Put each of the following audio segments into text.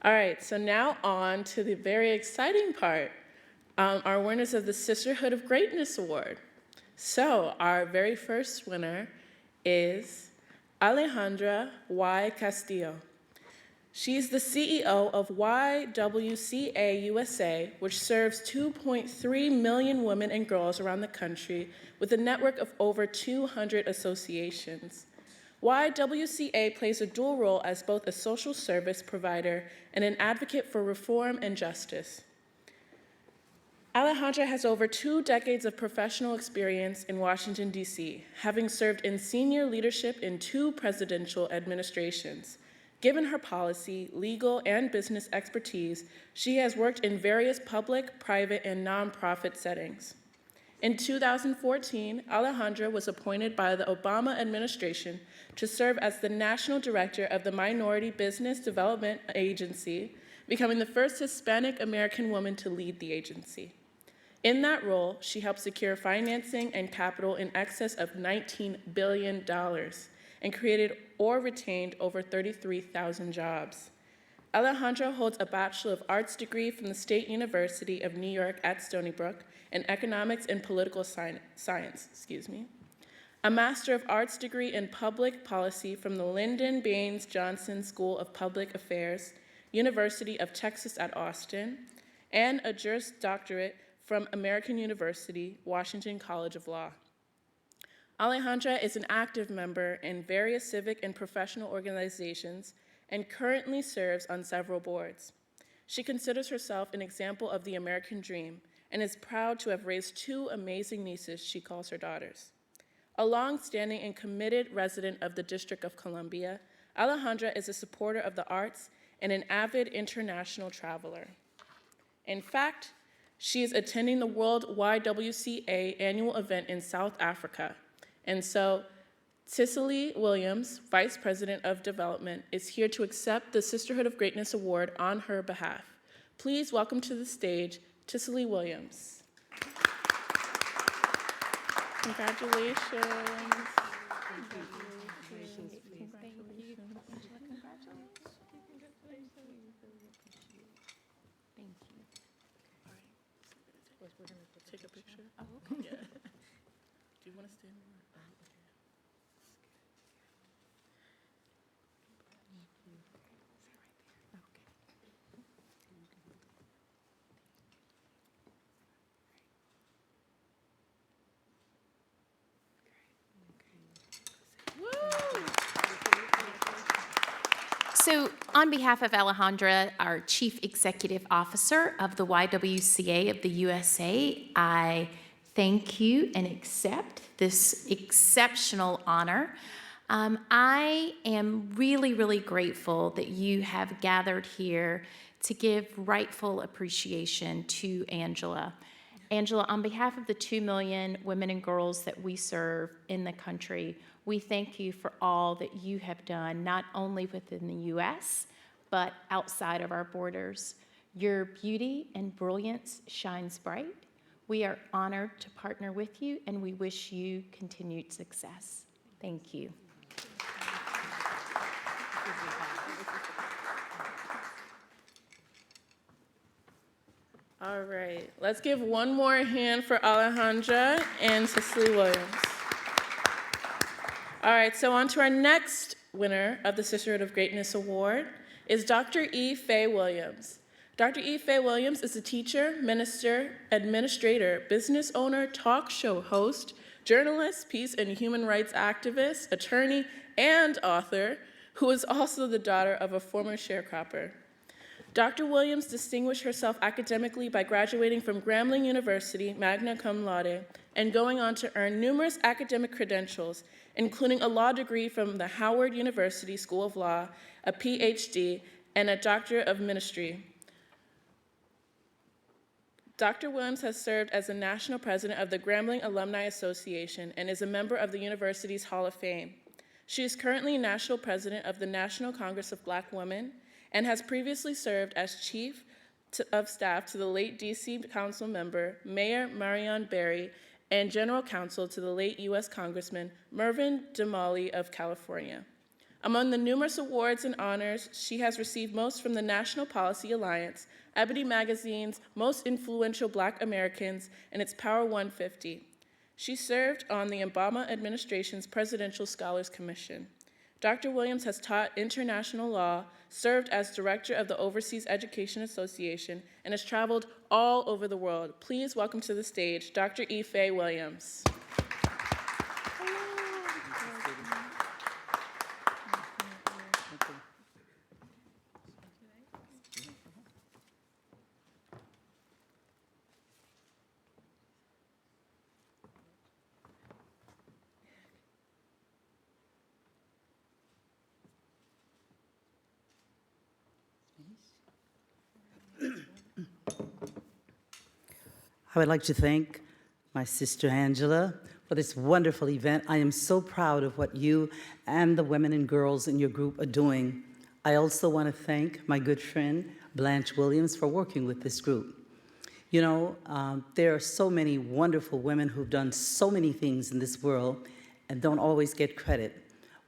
All right, so now on to the very exciting part, our winners of the Sisterhood of Greatness Award. So our very first winner is Alejandra Y. Castillo. She's the CEO of YWCA USA, which serves 2.3 million women and girls around the country with a network of over 200 associations. YWCA plays a dual role as both a social service provider and an advocate for reform and justice. Alejandra has over 2 decades of professional experience in Washington, D.C., having served in senior leadership in 2 presidential administrations. Given her policy, legal, and business expertise, she has worked in various public, private, and nonprofit settings. In 2014, Alejandra was appointed by the Obama administration to serve as the National Director of the Minority Business Development Agency, becoming the first Hispanic American woman to lead the agency. In that role, she helped secure financing and capital in excess of $19 billion and created or retained over 33,000 jobs. Alejandra holds a Bachelor of Arts degree from the State University of New York at Stony Brook in Economics and Political Science, a Master of Arts degree in Public Policy from the Lyndon Baines Johnson School of Public Affairs, University of Texas at Austin, and a Juris Doctorate from American University, Washington College of Law. Alejandra is an active member in various civic and professional organizations and currently serves on several boards. She considers herself an example of the American dream and is proud to have raised 2 amazing nieces she calls her daughters. A long-standing and committed resident of the District of Columbia, Alejandra is a supporter of the arts and an avid international traveler. In fact, she is attending the World YWCA annual event in South Africa, and so Faye Williams, Vice President of Development, is here to accept the Sisterhood of Greatness Award on her behalf. Please welcome to the stage, Faye Williams. Congratulations. Take a picture. Oh, okay. Yeah. Do you want to stand? So on behalf of Alejandra, our Chief Executive Officer of the YWCA of the USA, I thank you and accept this exceptional honor. I am really, really grateful that you have gathered here to give rightful appreciation to Angela. Angela, on behalf of the 2 million women and girls that we serve in the country, we thank you for all that you have done, not only within the U.S., but outside of our borders. Your beauty and brilliance shines bright. We are honored to partner with you, and we wish you continued success. Thank you. All right, let's give one more hand for Alejandra and Faye Williams. All right, so on to our next winner of the Sisterhood of Greatness Award is Dr. E. Faye Williams. Dr. E. Faye Williams is a teacher, minister, administrator, business owner, talk show host, journalist, peace and human rights activist, attorney, and author, who is also the daughter of a former sharecropper. Dr. Williams distinguished herself academically by graduating from Grambling University, magna cum laude, and going on to earn numerous academic credentials, including a law degree from the Howard University School of Law, a PhD, and a Doctorate of Ministry. Dr. Williams has served as the national president of the Grambling Alumni Association and is a member of the university's Hall of Fame. She is currently national president of the National Congress of Black Women and has previously served as chief of staff to the late DC Council member, Mayor Marion Barry, and general counsel to the late U.S. Congressman Mervyn Demali of California. Among the numerous awards and honors, she has received most from the National Policy Alliance, Ebony Magazine's Most Influential Black Americans, and its Power 150. She served on the Obama administration's Presidential Scholars Commission. Dr. Williams has taught international law, served as director of the Overseas Education Association, and has traveled all over the world. Please welcome to the stage Dr. Faye Williams. I would like to thank my sister Angela for this wonderful event. I am so proud of what you and the women and girls in your group are doing. I also want to thank my good friend Blanche Williams for working with this group. You know, there are so many wonderful women who've done so many things in this world and don't always get credit.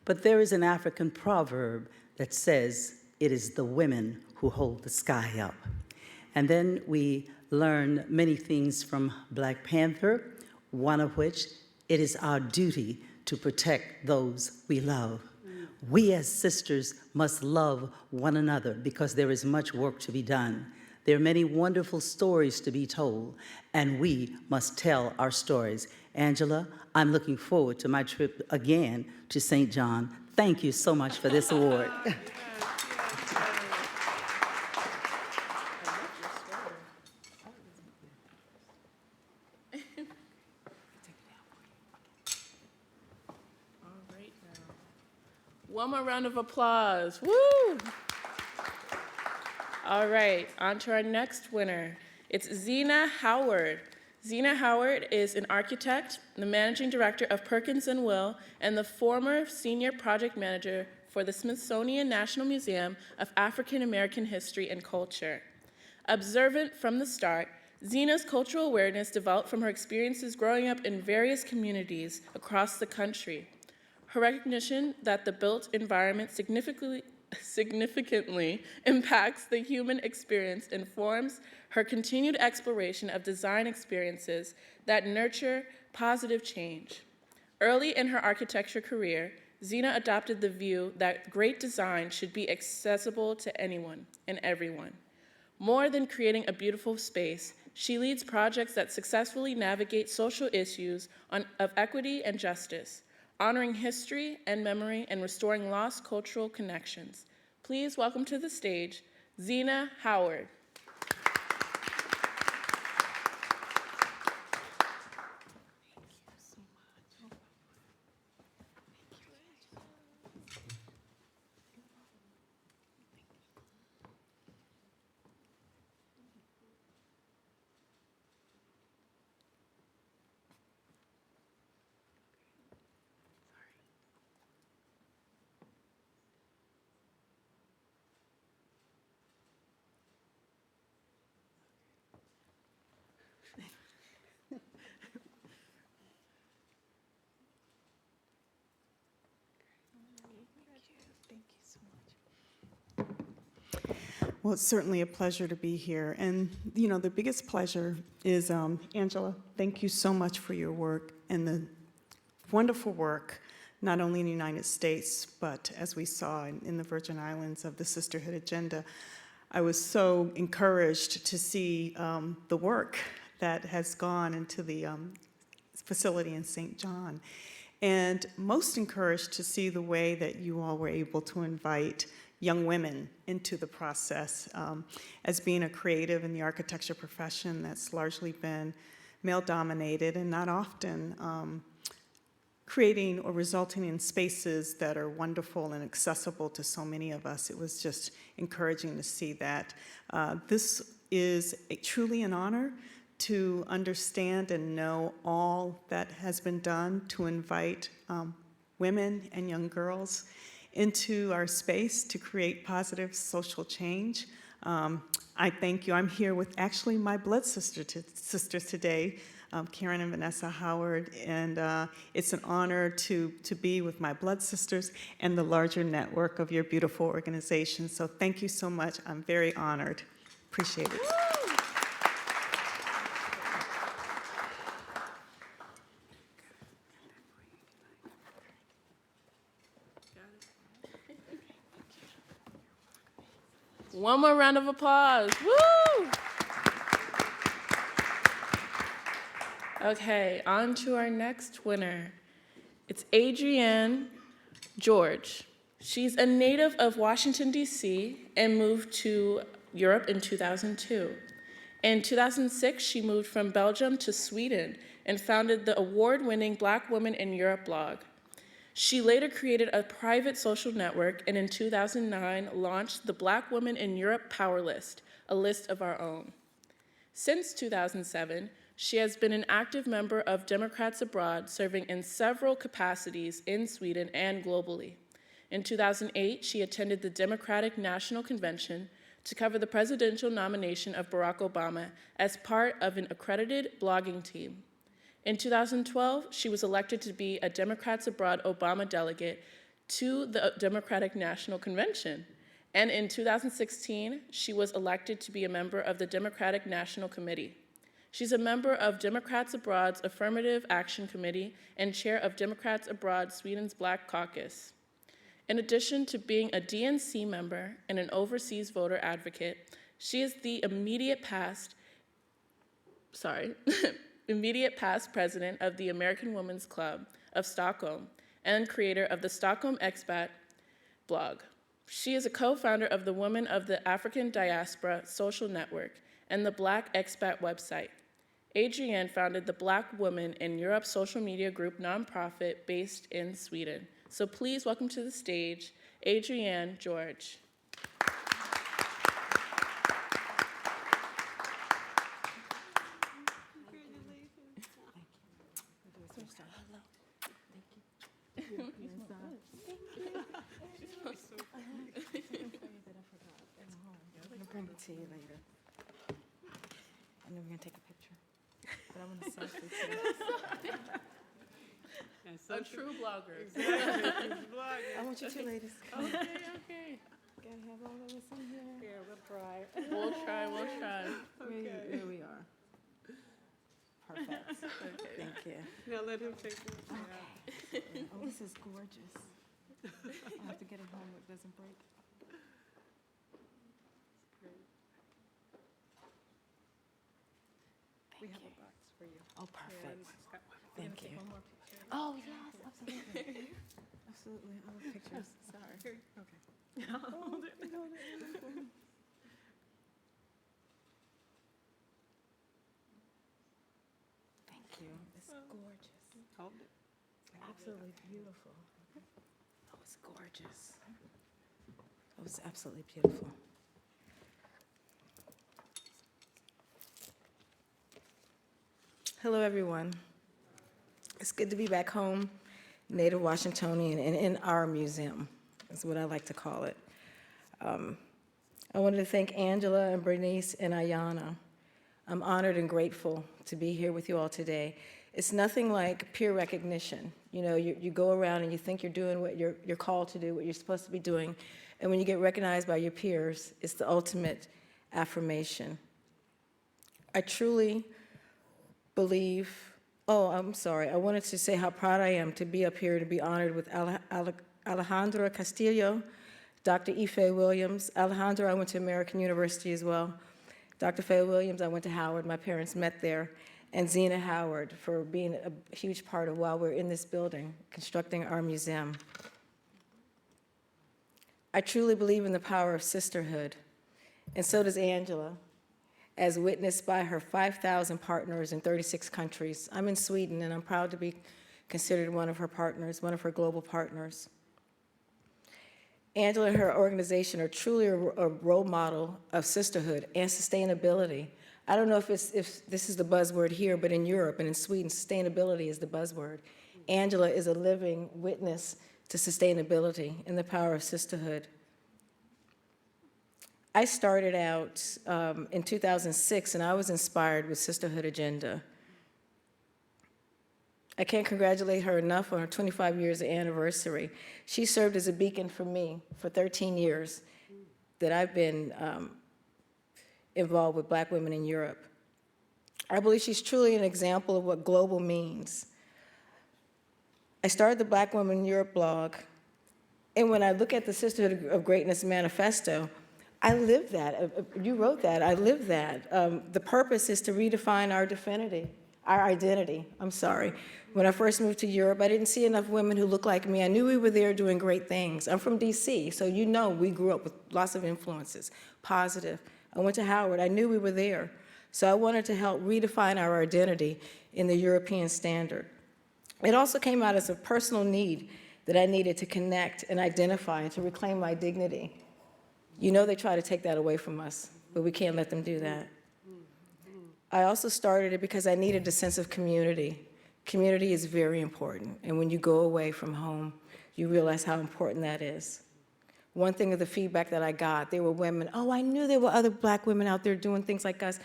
But there is an African proverb that says, "It is the women who hold the sky up." And then we learn many things from Black Panther, one of which, it is our duty to protect those we love. We as sisters must love one another because there is much work to be done. There are many wonderful stories to be told, and we must tell our stories. Angela, I'm looking forward to my trip again to St. John. Thank you so much for this award. One more round of applause. Woo! All right, on to our next winner. It's Zena Howard. Zena Howard is an architect, the managing director of Perkins & Will, and the former senior project manager for the Smithsonian National Museum of African American History and Culture. Observant from the start, Zena's cultural awareness developed from her experiences growing up in various communities across the country. Her recognition that the built environment significantly impacts the human experience informs her continued exploration of design experiences that nurture positive change. Early in her architecture career, Zena adopted the view that great design should be accessible to anyone and everyone. More than creating a beautiful space, she leads projects that successfully navigate social issues of equity and justice, honoring history and memory, and restoring lost cultural connections. Please welcome to the stage, Zena Howard. Well, it's certainly a pleasure to be here. And, you know, the biggest pleasure is, Angela, thank you so much for your work and the wonderful work, not only in the United States, but as we saw in the Virgin Islands of the Sisterhood Agenda. I was so encouraged to see the work that has gone into the facility in St. John. And most encouraged to see the way that you all were able to invite young women into the process. As being a creative in the architecture profession that's largely been male-dominated and not often creating or resulting in spaces that are wonderful and accessible to so many of us. It was just encouraging to see that. This is truly an honor to understand and know all that has been done to invite women and young girls into our space to create positive social change. I thank you. I'm here with actually my blood sisters today, Karen and Vanessa Howard, and it's an honor to be with my blood sisters and the larger network of your beautiful organization. So thank you so much. I'm very honored. Appreciate it. One more round of applause. Woo! Okay, on to our next winner. It's Adrianne George. She's a native of Washington, D.C., and moved to Europe in 2002. In 2006, she moved from Belgium to Sweden and founded the award-winning Black Women in Europe blog. She later created a private social network and in 2009 launched the Black Women in Europe Power List, a list of our own. Since 2007, she has been an active member of Democrats Abroad, serving in several capacities in Sweden and globally. In 2008, she attended the Democratic National Convention to cover the presidential nomination of Barack Obama as part of an accredited blogging team. In 2012, she was elected to be a Democrats Abroad Obama delegate to the Democratic National Convention. And in 2016, she was elected to be a member of the Democratic National Committee. She's a member of Democrats Abroad's Affirmative Action Committee and chair of Democrats Abroad Sweden's Black Caucus. In addition to being a DNC member and an overseas voter advocate, she is the immediate past president of the American Women's Club of Stockholm and creator of the Stockholm Expat blog. She is a co-founder of the Women of the African Diaspora social network and the Black Expat website. Adrianne founded the Black Women in Europe social media group nonprofit based in Sweden. So please welcome to the stage, Adrianne George. Bring it to you later. And then we're gonna take a picture. But I want to selfie too. A true blogger. I want you two ladies. Okay. Gotta have all of us in here. Yeah, we'll try. We'll try. There we are. Perfect. Okay. Thank you. Now let him take it. Okay. Oh, this is gorgeous. I'll have to get it home so it doesn't break. We have a box for you. Oh, perfect. Yeah, Thank you. one more picture. Oh, yes, absolutely. Absolutely. I love pictures. Sorry. Okay. Hold it. Thank you. It's gorgeous. Hold it. Absolutely beautiful. Oh, it's gorgeous. Oh, it's absolutely beautiful. Hello, everyone. It's good to be back home, Native Washingtonian, and in our museum, is what I like to call it. I wanted to thank Angela and Bernice and Ayana. I'm honored and grateful to be here with you all today. It's nothing like peer recognition. You know, you go around and you think you're doing what you're called to do, what you're supposed to be doing, and when you get recognized by your peers, it's the ultimate affirmation. I truly believe, I wanted to say how proud I am to be up here to be honored with Alejandra Castillo, Dr. Faye Williams. Alejandra, I went to American University as well. Dr. Faye Williams, I went to Howard. My parents met there. And Zena Howard for being a huge part of while we're in this building, constructing our museum. I truly believe in the power of sisterhood, and so does Angela, as witnessed by her 5,000 partners in 36 countries. I'm in Sweden, and I'm proud to be considered one of her partners, one of her global partners. Angela and her organization are truly a role model of sisterhood and sustainability. I don't know if this is the buzzword here, but in Europe and in Sweden, sustainability is the buzzword. Angela is a living witness to sustainability and the power of sisterhood. I started out in 2006, and I was inspired with Sisterhood Agenda. I can't congratulate her enough on her 25 years anniversary. She served as a beacon for me for 13 years that I've been involved with Black women in Europe. I believe she's truly an example of what global means. I started the Black Women in Europe blog, and when I look at the Sisterhood of Greatness Manifesto, I live that. You wrote that, I live that. The purpose is to redefine our identity. When I first moved to Europe, I didn't see enough women who looked like me. I knew we were there doing great things. I'm from DC, so you know we grew up with lots of influences, positive. I went to Howard, I knew we were there. So I wanted to help redefine our identity in the European standard. It also came out as a personal need that I needed to connect and identify and to reclaim my dignity. You know they try to take that away from us, but we can't let them do that. I also started it because I needed a sense of community. Community is very important, and when you go away from home, you realize how important that is. One thing of the feedback that I got, there were women, oh, I knew there were other Black women out there doing things like us,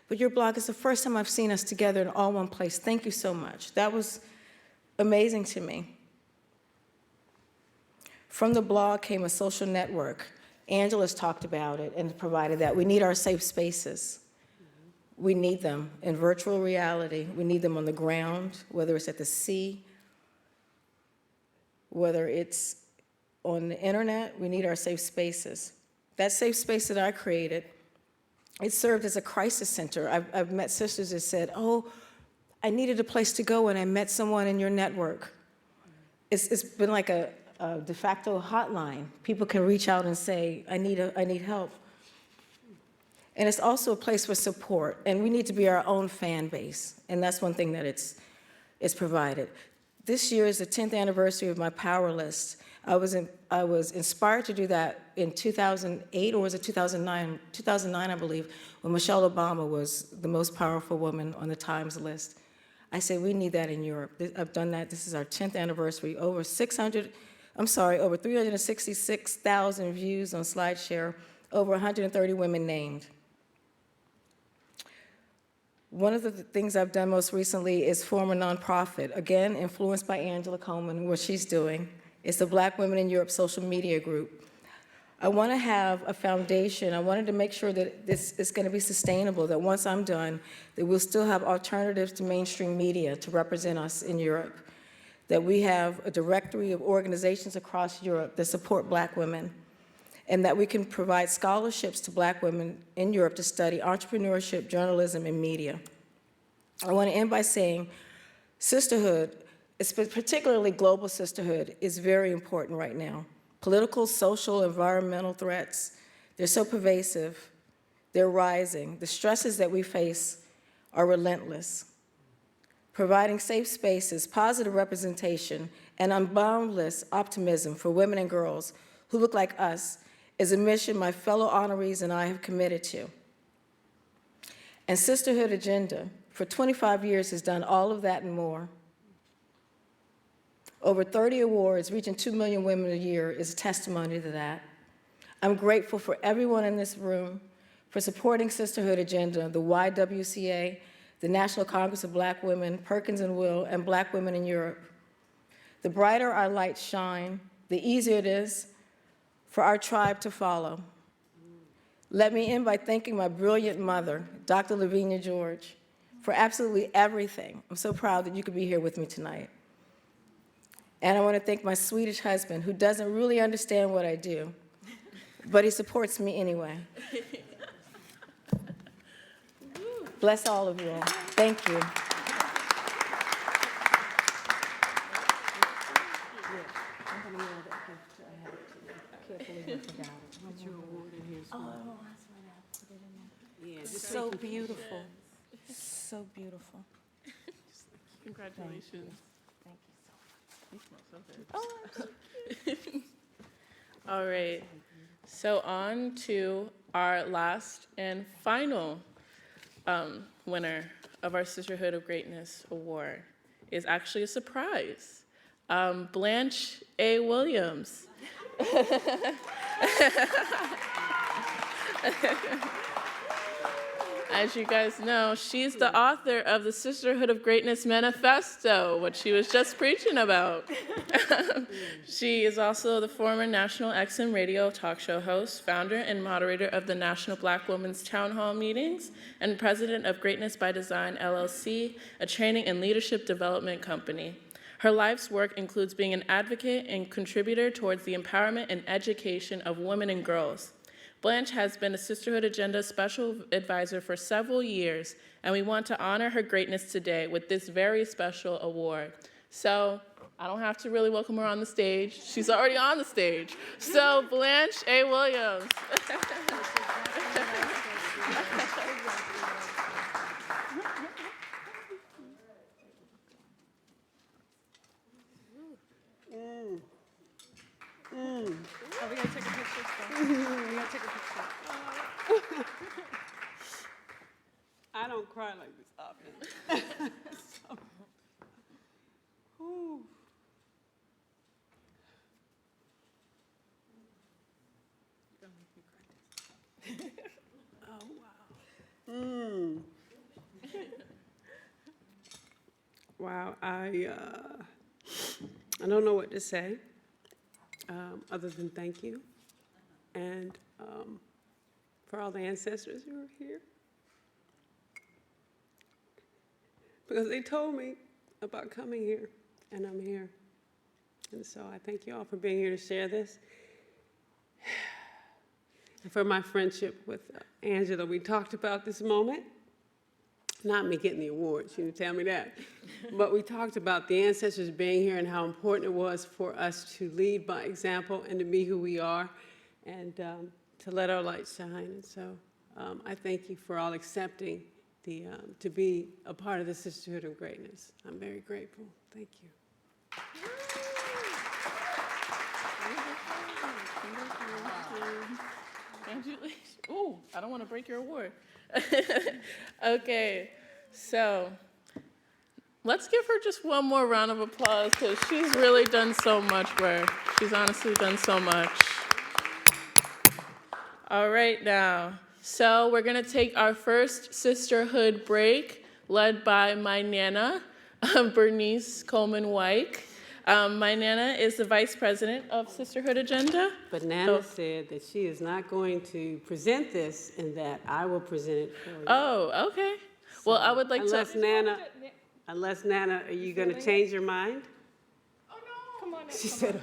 but your blog is the first time I've seen us together in all one place. Thank you so much. That was amazing to me. From the blog came a social network. Angela's talked about it and provided that. We need our safe spaces. We need them in virtual reality. We need them on the ground, whether it's at the sea, whether it's on the internet. We need our safe spaces. That safe space that I created, it served as a crisis center. I've met sisters that said, oh, I needed a place to go and I met someone in your network. It's been like a de facto hotline. People can reach out and say, I need help. And it's also a place for support, and we need to be our own fan base, and that's one thing that it's provided. This year is the 10th anniversary of my Power List. I was inspired to do that in 2008, or was it 2009? 2009, I believe, when Michelle Obama was the most powerful woman on the Times list. I said, we need that in Europe. I've done that. This is our 10th anniversary. Over 366,000 views on SlideShare, over 130 women named. One of the things I've done most recently is form a nonprofit, again, influenced by Angela Coleman, what she's doing. It's the Black Women in Europe social media group. I want to have a foundation. I wanted to make sure that this is going to be sustainable, that once I'm done, that we'll still have alternatives to mainstream media to represent us in Europe, that we have a directory of organizations across Europe that support Black women, and that we can provide scholarships to Black women in Europe to study entrepreneurship, journalism, and media. I want to end by saying sisterhood, particularly global sisterhood, is very important right now. Political, social, environmental threats, they're so pervasive, they're rising. The stresses that we face are relentless. Providing safe spaces, positive representation, and unboundless optimism for women and girls who look like us is a mission my fellow honorees and I have committed to. And Sisterhood Agenda, for 25 years, has done all of that and more. Over 30 awards, reaching 2 million women a year, is a testimony to that. I'm grateful for everyone in this room for supporting Sisterhood Agenda, the YWCA, the National Congress of Black Women, Perkins and Will, and Black Women in Europe. The brighter our lights shine, the easier it is for our tribe to follow. Let me end by thanking my brilliant mother, Dr. Lavinia George, for absolutely everything. I'm so proud that you could be here with me tonight. And I want to thank my Swedish husband, who doesn't really understand what I do, but he supports me anyway. Bless all of you all. Thank you. So beautiful. So beautiful. Congratulations. Thank you so much. You smell so good. All right. So on to our last and final winner of our Sisterhood of Greatness Award is actually a surprise. Blanche A. Williams. As you guys know, she's the author of the Sisterhood of Greatness Manifesto, what she was just preaching about. She is also the former National XM radio talk show host, founder and moderator of the National Black Women's Town Hall meetings, and president of Greatness by Design, LLC, a training and leadership development company. Her life's work includes being an advocate and contributor towards the empowerment and education of women and girls. Blanche has been a Sisterhood Agenda special advisor for several years, and we want to honor her greatness today with this very special award. So I don't have to really welcome her on the stage. She's already on the stage. So Blanche A. Williams. Are we gonna take a picture? We gotta take a picture. I don't cry like this often. So, whew. Oh, wow. Wow, I don't know what to say. Other than thank you, and for all the ancestors who are here, because they told me about coming here, and I'm here, and so I thank you all for being here to share this, and for my friendship with Angela. We talked about this moment, not me getting the award, she didn't tell me that, but we talked about the ancestors being here and how important it was for us to lead by example and to be who we are and to let our light shine. And so I thank you for all accepting to be a part of the Sisterhood of Greatness. I'm very grateful. Thank you. Ooh, I don't want to break your award. Okay, so let's give her just one more round of applause because she's really done so much work. She's honestly done so much. All right now, so we're gonna take our first sisterhood break led by my Nana, Bernice Coleman-White. My Nana is the Vice President of Sisterhood Agenda. But Nana said that she is not going to present this and that I will present it for you. Oh, okay. Well, I would like Unless Nana, are you going to change your mind? Oh, no. Come on up. She said,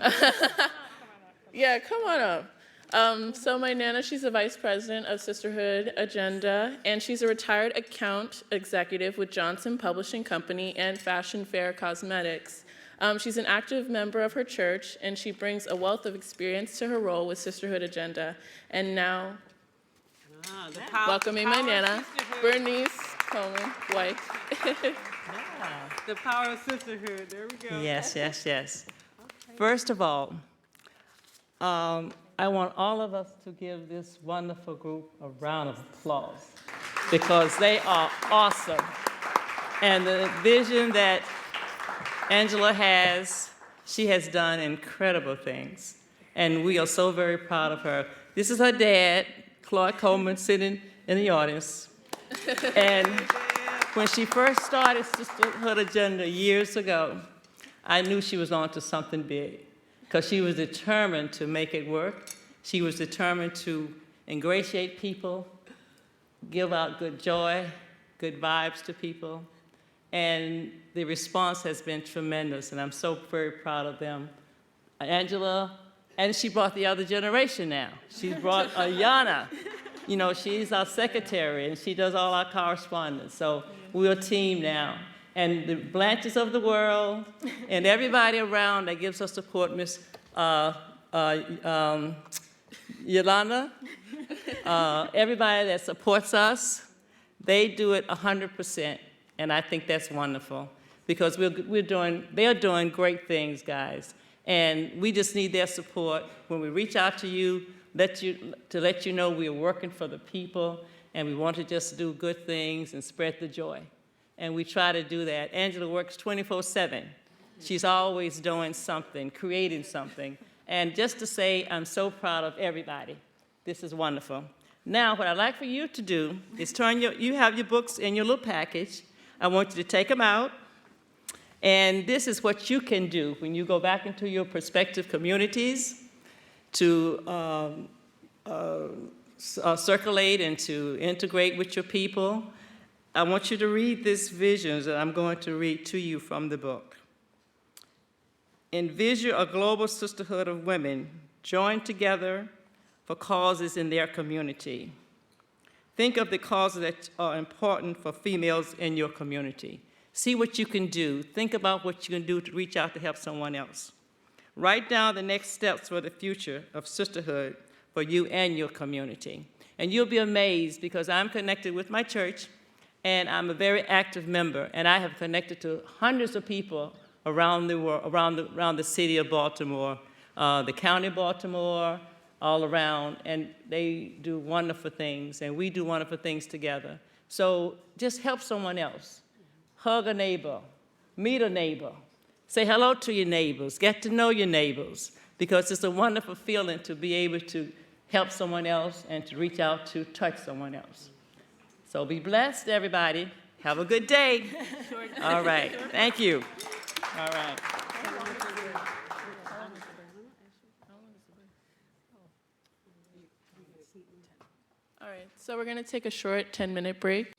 Yeah, come on up. So my Nana, she's the Vice President of Sisterhood Agenda, and she's a retired account executive with Johnson Publishing Company and Fashion Fair Cosmetics. She's an active member of her church, and she brings a wealth of experience to her role with Sisterhood Agenda. And now, welcoming my Nana, Bernice Coleman-White. the power of sisterhood. There we go. Yes, yes, yes. First of all, I want all of us to give this wonderful group a round of applause because they are awesome. And the vision that Angela has, she has done incredible things. And we are so very proud of her. This is her dad, Claude Coleman, sitting in the audience. And when she first started Sisterhood Agenda years ago, I knew she was on to something big because she was determined to make it work. She was determined to ingratiate people, give out good joy, good vibes to people. And the response has been tremendous, and I'm so very proud of them. Angela, and she brought the other generation now. She brought Ayana. You know, she's our secretary, and she does all our correspondence. So we're a team now. And the Blanches of the world, and everybody around that gives us support, Miss Yolanda, everybody that supports us, they do it 100%. And I think that's wonderful because they're doing great things, guys. And we just need their support when we reach out to you, to let you know we're working for the people and we want to just do good things and spread the joy. And we try to do that. Angela works 24/7. She's always doing something, creating something. And just to say, I'm so proud of everybody. This is wonderful. Now, what I'd like for you to do is you have your books in your little package. I want you to take them out. And this is what you can do when you go back into your prospective communities to circulate and to integrate with your people. I want you to read these visions that I'm going to read to you from the book. Envision a global sisterhood of women joined together for causes in their community. Think of the causes that are important for females in your community. See what you can do. Think about what you can do to reach out to help someone else. Write down the next steps for the future of sisterhood for you and your community. And you'll be amazed because I'm connected with my church and I'm a very active member, and I have connected to hundreds of people around the world, around the city of Baltimore, the county of Baltimore, all around, and they do wonderful things, and we do wonderful things together. So just help someone else. Hug a neighbor, meet a neighbor, say hello to your neighbors, get to know your neighbors, because it's a wonderful feeling to be able to help someone else and to reach out to touch someone else. So be blessed, everybody. Have a good day. All right. Thank you. All right. All right, so we're going to take a short 10-minute break.